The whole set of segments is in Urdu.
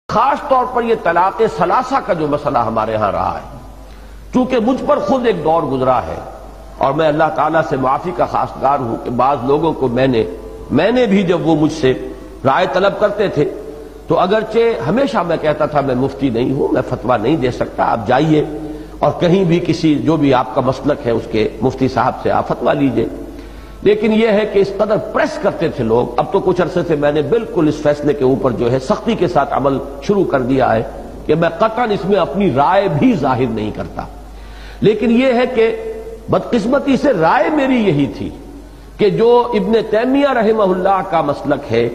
خاص طور پر یہ طلاق ثلاثہ کا جو مسئلہ ہمارے ہاں رہا ہے، چونکہ مجھ پر خود ایک دور گزرا ہے اور میں اللہ تعالیٰ سے معافی کا خواستگار ہوں کہ بعض لوگوں کو میں نے بھی جب وہ مجھ سے رائے طلب کرتے تھے تو اگرچہ ہمیشہ میں کہتا تھا میں مفتی نہیں ہوں، میں فتویٰ نہیں دے سکتا، آپ جائیے اور کہیں بھی کسی جو بھی آپ کا مسلک ہے اس کے مفتی صاحب سے آپ فتویٰ لیجئے، لیکن یہ ہے کہ اس قدر پریس کرتے تھے لوگ۔ اب تو کچھ عرصے سے میں نے بالکل اس فیصلے کے اوپر جو ہے سختی کے ساتھ عمل شروع کر دیا ہے کہ میں قطعاً اس میں اپنی رائے بھی ظاہر نہیں کرتا، لیکن یہ ہے کہ بدقسمتی سے رائے میری یہی تھی کہ جو ابن تیمیہ رحمہ اللہ کا مسلک ہے،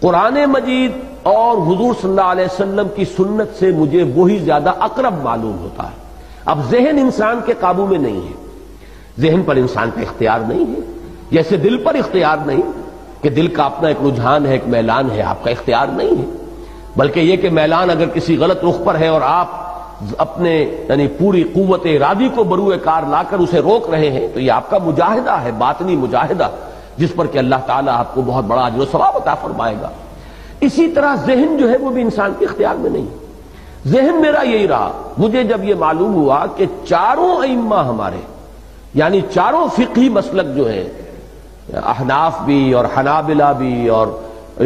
قرآن مجید اور حضور صلی اللہ علیہ وسلم کی سنت سے مجھے وہی زیادہ اقرب معلوم ہوتا ہے۔ اب ذہن انسان کے قابو میں نہیں ہے، ذہن پر انسان کا اختیار نہیں ہے، جیسے دل پر اختیار نہیں کہ دل کا اپنا ایک رجحان ہے، ایک میلان ہے، آپ کا اختیار نہیں ہے، بلکہ یہ کہ میلان اگر کسی غلط رخ پر ہے اور آپ اپنے یعنی پوری قوت ارادی کو بروئے کار لا کر اسے روک رہے ہیں تو یہ آپ کا مجاہدہ ہے، باطنی مجاہدہ، جس پر کہ اللہ تعالیٰ آپ کو بہت بڑا اجر و ثواب عطا فرمائے گا۔ اسی طرح ذہن جو ہے وہ بھی انسان کے اختیار میں نہیں، ذہن میرا یہی رہا۔ مجھے جب یہ معلوم ہوا کہ چاروں ائمہ ہمارے یعنی چاروں فقہی مسلک جو ہیں، احناف بھی اور حنابلہ بھی اور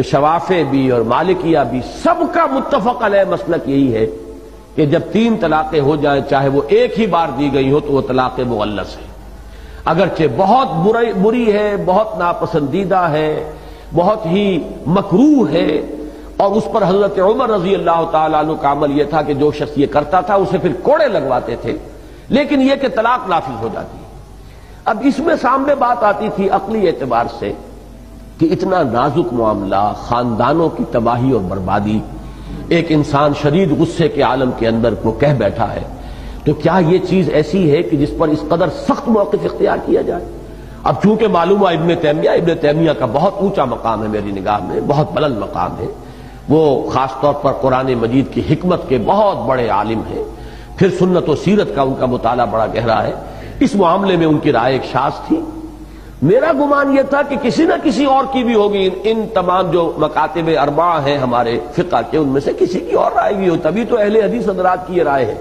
شوافع بھی اور مالکیہ بھی، سب کا متفق علیہ مسلک یہی ہے کہ جب 3 طلاقیں ہو جائیں، چاہے وہ ایک ہی بار دی گئی ہو، تو وہ طلاق مغلظ ہے، اگرچہ بہت بری ہے، بہت ناپسندیدہ ہے، بہت ہی مکروہ ہے، اور اس پر حضرت عمر رضی اللہ تعالیٰ عنہ کا عمل یہ تھا کہ جو شخص یہ کرتا تھا اسے پھر کوڑے لگواتے تھے، لیکن یہ کہ طلاق نافذ ہو جاتی ہے۔ اب اس میں سامنے بات آتی تھی عقلی اعتبار سے کہ اتنا نازک معاملہ، خاندانوں کی تباہی اور بربادی، ایک انسان شدید غصے کے عالم کے اندر کو کہہ بیٹھا ہے، تو کیا یہ چیز ایسی ہے کہ جس پر اس قدر سخت موقف اختیار کیا جائے؟ اب چونکہ معلوم ہوا ابن تیمیہ کا بہت اونچا مقام ہے میری نگاہ میں، بہت بلند مقام ہے، وہ خاص طور پر قرآن مجید کی حکمت کے بہت بڑے عالم ہیں، پھر سنت و سیرت کا ان کا مطالعہ بڑا گہرا ہے، اس معاملے میں ان کی رائے ایک شاذ تھی۔ میرا گمان یہ تھا کہ کسی نہ کسی اور کی بھی ہوگی، ان تمام جو مکاتب اربعہ ہیں ہمارے فقہ کے، ان میں سے کسی کی اور رائے بھی ہو، تبھی تو اہل حدیث حضرات کی یہ رائے ہے۔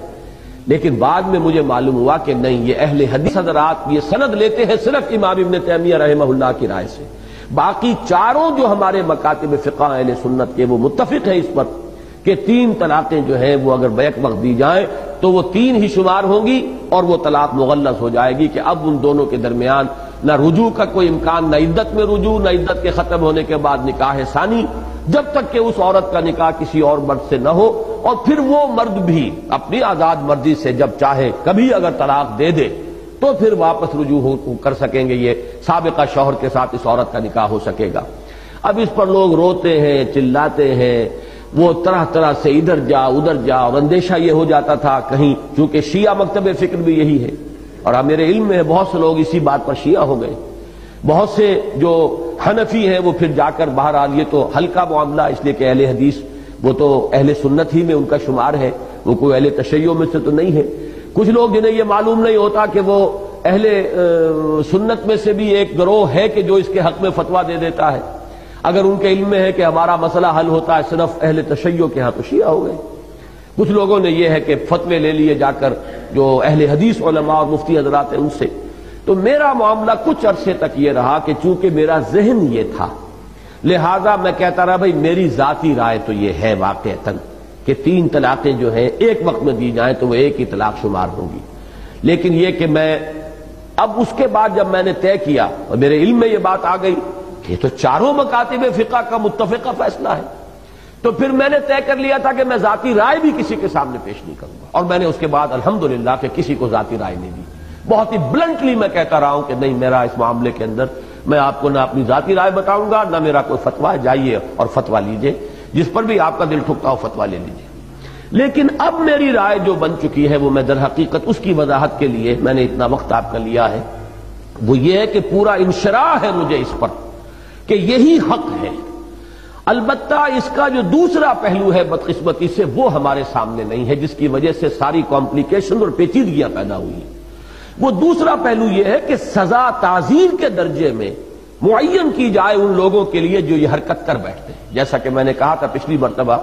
لیکن بعد میں مجھے معلوم ہوا کہ نہیں، یہ اہل حدیث حضرات یہ سند لیتے ہیں صرف امام ابن تیمیہ رحمہ اللہ کی رائے سے، باقی چاروں جو ہمارے مکاتب فقہ اہل سنت کے وہ متفق ہیں اس پر کہ 3 طلاقیں جو ہیں وہ اگر بیک وقت دی جائیں تو وہ 3 ہی شمار ہوں گی اور وہ طلاق مغلظ ہو جائے گی، کہ اب ان دونوں کے درمیان نہ رجوع کا کوئی امکان، نہ عدت میں رجوع، نہ عدت کے ختم ہونے کے بعد نکاح ثانی، جب تک کہ اس عورت کا نکاح کسی اور مرد سے نہ ہو، اور پھر وہ مرد بھی اپنی آزاد مرضی سے جب چاہے کبھی اگر طلاق دے دے تو پھر واپس رجوع کر سکیں گے، یہ سابقہ شوہر کے ساتھ اس عورت کا نکاح ہو سکے گا۔ اب اس پر لوگ روتے ہیں، چلاتے ہیں، وہ طرح طرح سے ادھر جا ادھر جا، اور اندیشہ یہ ہو جاتا تھا کہیں، چونکہ شیعہ مکتب فکر بھی یہی ہے، اور میرے علم میں بہت سے لوگ اسی بات پر شیعہ ہو گئے، بہت سے جو حنفی ہیں وہ پھر جا کر بہرحال یہ تو ہلکا معاملہ، اس لیے کہ اہل حدیث وہ تو اہل سنت ہی میں ان کا شمار ہے، وہ کوئی اہل تشیع میں سے تو نہیں ہے۔ کچھ لوگ جنہیں یہ معلوم نہیں ہوتا کہ وہ اہل سنت میں سے بھی ایک گروہ ہے کہ جو اس کے حق میں فتویٰ دے دیتا ہے، اگر ان کے علم میں ہے کہ ہمارا مسئلہ حل ہوتا ہے صرف اہل تشیع کے ہاں، تو شیعہ ہو گئے۔ کچھ لوگوں نے یہ ہے کہ فتوے لے لیے جا کر جو اہل حدیث علماء اور مفتی حضرات ہیں ان سے۔ تو میرا معاملہ کچھ عرصے تک یہ رہا کہ چونکہ میرا ذہن یہ تھا، لہذا میں کہتا رہا بھائی میری ذاتی رائے تو یہ ہے واقعتاً کہ 3 طلاقیں جو ہیں ایک وقت میں دی جائیں تو وہ ایک ہی طلاق شمار ہوگی، لیکن یہ کہ میں اب اس کے بعد جب میں نے طے کیا اور میرے علم میں یہ بات آ گئی کہ یہ تو چاروں مکاتب فقہ کا متفقہ فیصلہ ہے، تو پھر میں نے طے کر لیا تھا کہ میں ذاتی رائے بھی کسی کے سامنے پیش نہیں کروں گا، اور میں نے اس کے بعد الحمدللہ کہ کسی کو ذاتی رائے نہیں دی، بہت ہی بلنٹلی میں کہتا رہا ہوں کہ نہیں، میرا اس معاملے کے اندر میں آپ کو نہ اپنی ذاتی رائے بتاؤں گا، نہ میرا کوئی فتویٰ، جائیے اور فتویٰ لیجئے، جس پر بھی آپ کا دل ٹھکتا ہو فتویٰ لے لیجئے۔ لیکن اب میری رائے جو بن چکی ہے وہ میں در حقیقت اس کی وضاحت کے لیے میں نے اتنا وقت آپ کا لیا ہے، وہ یہ ہے کہ پورا انشراح ہے مجھے اس پر کہ یہی حق ہے، البتہ اس کا جو دوسرا پہلو ہے بدقسمتی سے وہ ہمارے سامنے نہیں ہے، جس کی وجہ سے ساری کمپلیکیشن اور پیچیدگیاں پیدا ہوئی ہیں۔ وہ دوسرا پہلو یہ ہے کہ سزا تعزیر کے درجے میں معین کی جائے ان لوگوں کے لیے جو یہ حرکت کر بیٹھتے ہیں، جیسا کہ میں نے کہا تھا پچھلی مرتبہ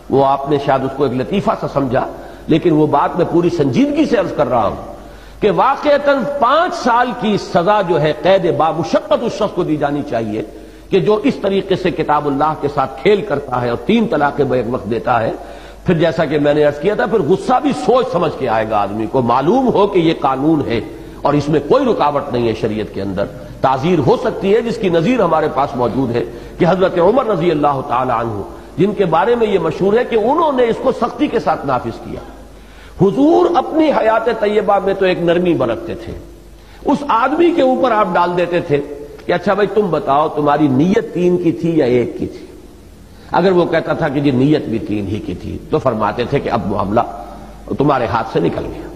وہ آپ نے شاید اس کو ایک لطیفہ سا سمجھا، لیکن وہ بات میں پوری سنجیدگی سے عرض کر رہا ہوں کہ واقعتاً 5 سال کی سزا جو ہے قید بامشقت اس شخص کو دی جانی چاہیے کہ جو اس طریقے سے کتاب اللہ کے ساتھ کھیل کرتا ہے اور 3 طلاقیں بیک وقت دیتا ہے۔ پھر جیسا کہ میں نے عرض کیا تھا، پھر غصہ بھی سوچ سمجھ کے آئے گا آدمی کو، معلوم ہو کہ یہ قانون ہے اور اس میں کوئی رکاوٹ نہیں ہے شریعت کے اندر۔ تعزیر ہو سکتی ہے، جس کی نظیر ہمارے پاس موجود ہے کہ حضرت عمر رضی اللہ تعالی عنہ، جن کے بارے میں یہ مشہور ہے کہ انہوں نے اس کو سختی کے ساتھ نافذ کیا۔ حضور اپنی حیات طیبہ میں تو ایک نرمی برتتے تھے، اس آدمی کے اوپر آپ ڈال دیتے تھے کہ اچھا بھائی تم بتاؤ تمہاری نیت 3 کی تھی یا 1 کی تھی؟ اگر وہ کہتا تھا کہ جی نیت بھی 3 ہی کی تھی تو فرماتے تھے کہ اب معاملہ تمہارے ہاتھ سے نکل گیا،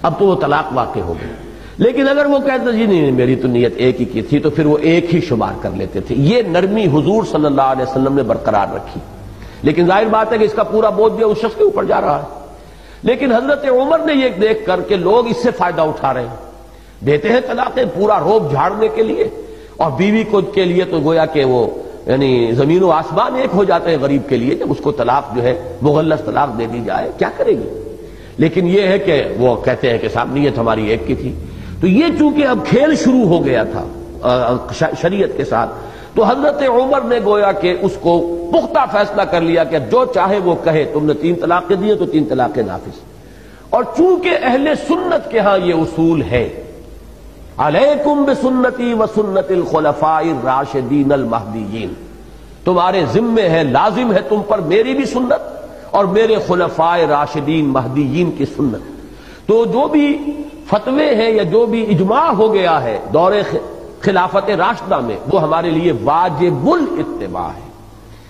اب تو وہ طلاق واقع ہو گئی۔ لیکن اگر وہ کہتا جی نہیں میری تو نیت 1 ہی کی تھی تو پھر وہ 1 ہی شمار کر لیتے تھے۔ یہ نرمی حضور صلی اللہ علیہ وسلم نے برقرار رکھی، لیکن ظاہر بات ہے کہ اس کا پورا بوجھ جو اس شخص کے اوپر جا رہا ہے۔ لیکن حضرت عمر نے یہ دیکھ کر کہ لوگ اس سے فائدہ اٹھا رہے ہیں، دیتے ہیں طلاقیں پورا روب جھاڑنے کے لیے، اور بیوی کو کے لیے تو گویا کہ وہ یعنی زمین و آسمان ایک ہو جاتے ہیں غریب کے لیے جب اس کو طلاق جو ہے مغلظ طلاق دے دی جائے، کیا کرے گی؟ لیکن یہ ہے کہ وہ کہتے ہیں کہ صاحب نیت ہماری 1 کی تھی۔ تو یہ چونکہ اب کھیل شروع ہو گیا تھا شریعت کے ساتھ، تو حضرت عمر نے گویا کہ اس کو پختہ فیصلہ کر لیا کہ جو چاہے وہ کہے، تم نے 3 طلاقیں دی تو 3 طلاقیں نافذ۔ اور چونکہ اہل سنت کے ہاں یہ اصول ہے، علیکم بسنتی وسنت الخلفاء الراشدین المہدیین، تمہارے ذمے ہے، لازم ہے تم پر میری بھی سنت اور میرے خلفاء راشدین مہدیین کی سنت۔ تو جو بھی فتوے ہیں یا جو بھی اجماع ہو گیا ہے دور خلافت راشدہ میں، وہ ہمارے لیے واجب الاتباع ہے۔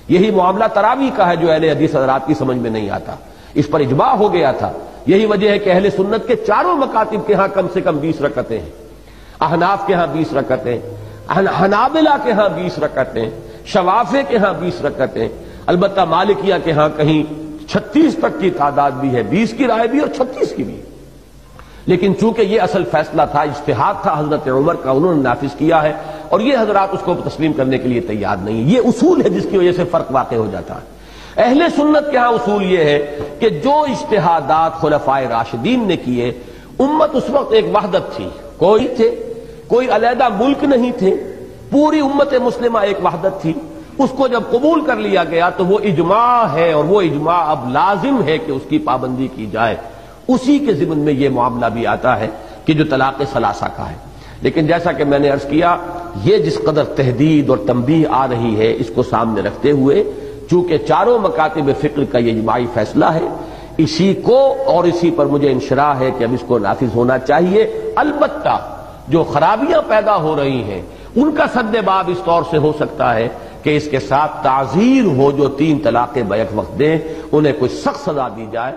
یہی معاملہ تراویح کا ہے جو اہل حدیث حضرات کی سمجھ میں نہیں آتا، اس پر اجماع ہو گیا تھا۔ یہی وجہ ہے کہ اہل سنت کے چاروں مکاتب کے ہاں کم سے کم 20 رکعتیں ہیں، احناف کے ہاں 20 رکعتیں، حنابلہ کے ہاں 20 رکعتیں، شوافع کے ہاں 20 رکعتیں، البتہ مالکیہ کے ہاں کہیں 36 تک کی تعداد بھی ہے، 20 کی رائے بھی اور 36 کی بھی۔ لیکن چونکہ یہ اصل فیصلہ تھا، اجتہاد تھا حضرت عمر کا، انہوں نے نافذ کیا ہے، اور یہ حضرات اس کو تسلیم کرنے کے لیے تیار نہیں۔ یہ اصول ہے جس کی وجہ سے فرق واقع ہو جاتا ہے۔ اہل سنت کے ہاں اصول یہ ہے کہ جو اجتہادات خلفائے راشدین نے کیے، امت اس وقت ایک وحدت تھی، کوئی علیحدہ ملک نہیں تھے، پوری امت مسلمہ ایک وحدت تھی۔ اس کو جب قبول کر لیا گیا تو وہ اجماع ہے، اور وہ اجماع اب لازم ہے کہ اس کی پابندی کی جائے۔ اسی کے ضمن میں یہ معاملہ بھی آتا ہے کہ جو طلاق ثلاثہ کا ہے۔ لیکن جیسا کہ میں نے عرض کیا، یہ جس قدر تحدید اور تنبیہ آ رہی ہے، اس کو سامنے رکھتے ہوئے چونکہ چاروں مکاتب فقہ کا یہ اجماعی فیصلہ ہے، اسی کو اور اسی پر مجھے انشراح ہے کہ اب اس کو نافذ ہونا چاہیے۔ البتہ جو خرابیاں پیدا ہو رہی ہیں ان کا سد باب اس طور سے ہو سکتا ہے کہ اس کے ساتھ تعزیر ہو، جو 3 طلاقیں بیک وقت دیں انہیں کوئی سخت سزا دی جائے۔